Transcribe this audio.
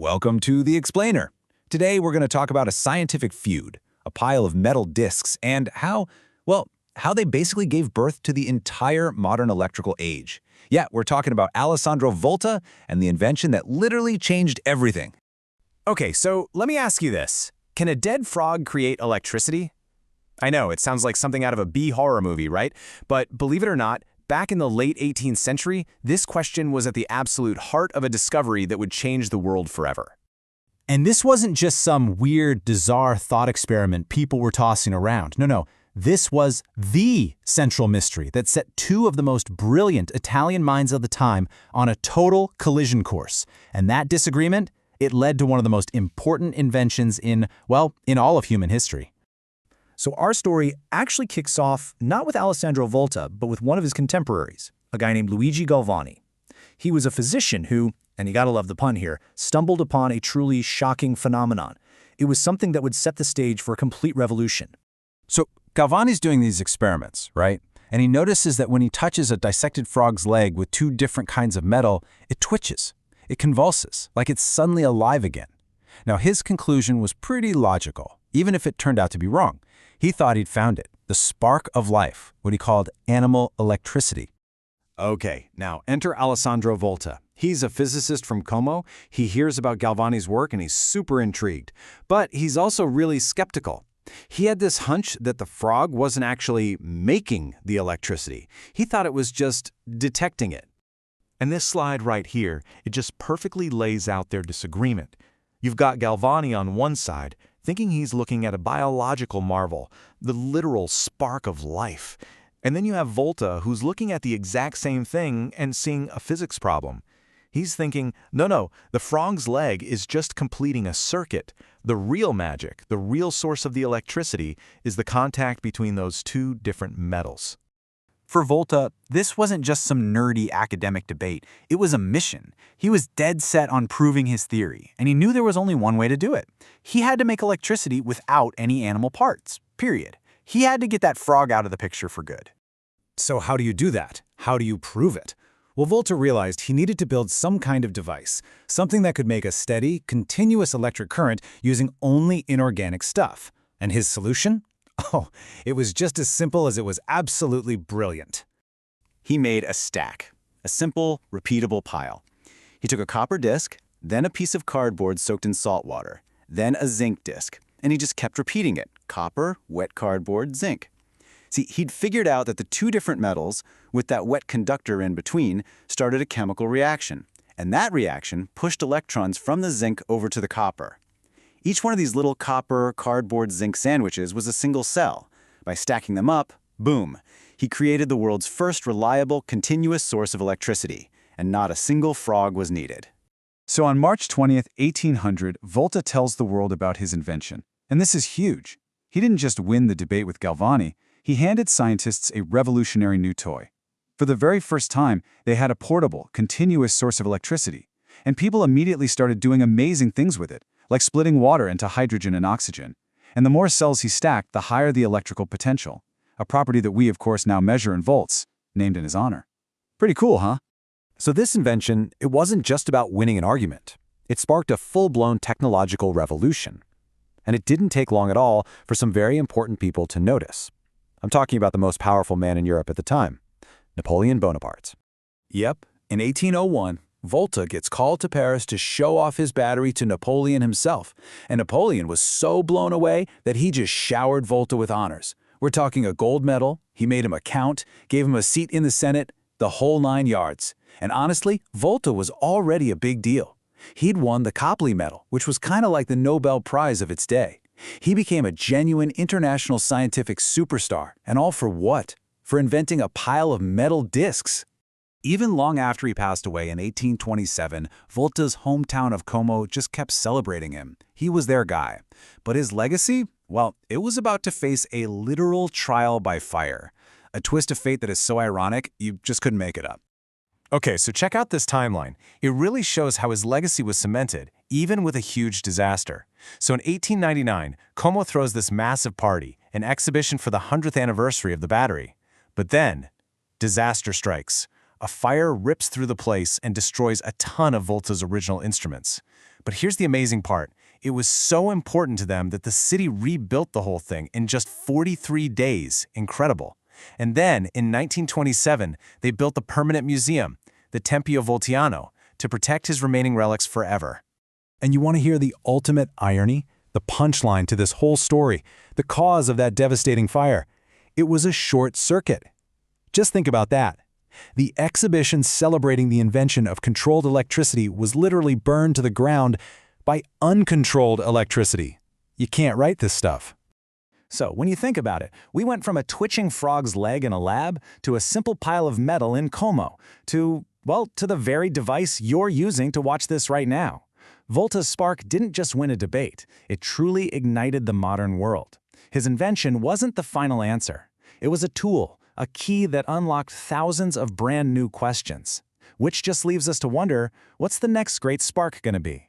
Welcome to The Explainer. Today we're going to talk about a scientific feud, a pile of metal disks, and how they basically gave birth to the entire modern electrical age. Yeah, we're talking about Alessandro Volta and the invention that literally changed everything. Okay, so let me ask you this. Can a dead frog create electricity? I know, it sounds like something out of a B-horror movie, right? But believe it or not, back in the late 18th century, this question was at the absolute heart of a discovery that would change the world forever. And this wasn't just some weird, bizarre thought experiment people were tossing around. No. This was the central mystery that set two of the most brilliant Italian minds of the time on a total collision course. And that disagreement, it led to one of the most important inventions in all of human history. So our story actually kicks off not with Alessandro Volta, but with one of his contemporaries, a guy named Luigi Galvani. He was a physician who, and you gotta love the pun here, stumbled upon a truly shocking phenomenon. It was something that would set the stage for a complete revolution. So Galvani's doing these experiments, right? And he notices that when he touches a dissected frog's leg with two different kinds of metal, it twitches. It convulses, like it's suddenly alive again. Now his conclusion was pretty logical, even if it turned out to be wrong. He thought he'd found it, the spark of life, what he called animal electricity. Okay, now enter Alessandro Volta. He's a physicist from Como. He hears about Galvani's work and he's super intrigued. But he's also really skeptical. He had this hunch that the frog wasn't actually making the electricity. He thought it was just detecting it. And this slide right here, it just perfectly lays out their disagreement. You've got Galvani on one side, thinking he's looking at a biological marvel, the literal spark of life. And then you have Volta, who's looking at the exact same thing and seeing a physics problem. He's thinking, no, the frog's leg is just completing a circuit. The real magic, the real source of the electricity, is the contact between those two different metals. For Volta, this wasn't just some nerdy academic debate. It was a mission. He was dead set on proving his theory, and he knew there was only one way to do it. He had to make electricity without any animal parts, period. He had to get that frog out of the picture for good. So how do you do that? How do you prove it? Well, Volta realized he needed to build some kind of device, something that could make a steady, continuous electric current using only inorganic stuff. And his solution? Oh, it was just as simple as it was absolutely brilliant. He made a stack, a simple, repeatable pile. He took a copper disc, then a piece of cardboard soaked in salt water, then a zinc disc, and he just kept repeating it: copper, wet cardboard, zinc. See, he'd figured out that the two different metals, with that wet conductor in between, started a chemical reaction, and that reaction pushed electrons from the zinc over to the copper. Each one of these little copper, cardboard, zinc sandwiches was a single cell. By stacking them up, boom, he created the world's first reliable, continuous source of electricity, and not a single frog was needed. So on March 20th, 1800, Volta tells the world about his invention. And this is huge. He didn't just win the debate with Galvani, he handed scientists a revolutionary new toy. For the very first time, they had a portable, continuous source of electricity. And people immediately started doing amazing things with it, like splitting water into hydrogen and oxygen. And the more cells he stacked, the higher the electrical potential, a property that we, of course, now measure in volts, named in his honor. Pretty cool, huh? So this invention, it wasn't just about winning an argument. It sparked a full-blown technological revolution. And it didn't take long at all for some very important people to notice. I'm talking about the most powerful man in Europe at the time, Napoleon Bonaparte. Yep, in 1801, Volta gets called to Paris to show off his battery to Napoleon himself, and Napoleon was so blown away that he just showered Volta with honors. We're talking a gold medal, he made him a count, gave him a seat in the Senate, the whole 9 yards. And honestly, Volta was already a big deal. He'd won the Copley Medal, which was kind of like the Nobel Prize of its day. He became a genuine international scientific superstar, and all for what? For inventing a pile of metal disks. Even long after he passed away in 1827, Volta's hometown of Como just kept celebrating him. He was their guy. But his legacy? Well, it was about to face a literal trial by fire. A twist of fate that is so ironic, you just couldn't make it up. Okay, so check out this timeline. It really shows how his legacy was cemented, even with a huge disaster. So in 1899, Como throws this massive party, an exhibition for the 100th anniversary of the battery. But then, disaster strikes. A fire rips through the place and destroys a ton of Volta's original instruments. But here's the amazing part. It was so important to them that the city rebuilt the whole thing in just 43 days. Incredible. And then, in 1927, they built the permanent museum, the Tempio Voltiano, to protect his remaining relics forever. And you want to hear the ultimate irony? The punchline to this whole story, the cause of that devastating fire. It was a short circuit. Just think about that. The exhibition celebrating the invention of controlled electricity was literally burned to the ground by uncontrolled electricity. You can't write this stuff. So, when you think about it, we went from a twitching frog's leg in a lab to a simple pile of metal in Como to, well, to the very device you're using to watch this right now. Volta's spark didn't just win a debate, it truly ignited the modern world. His invention wasn't the final answer. It was a tool, a key that unlocked thousands of brand new questions. Which just leaves us to wonder, what's the next great spark going to be?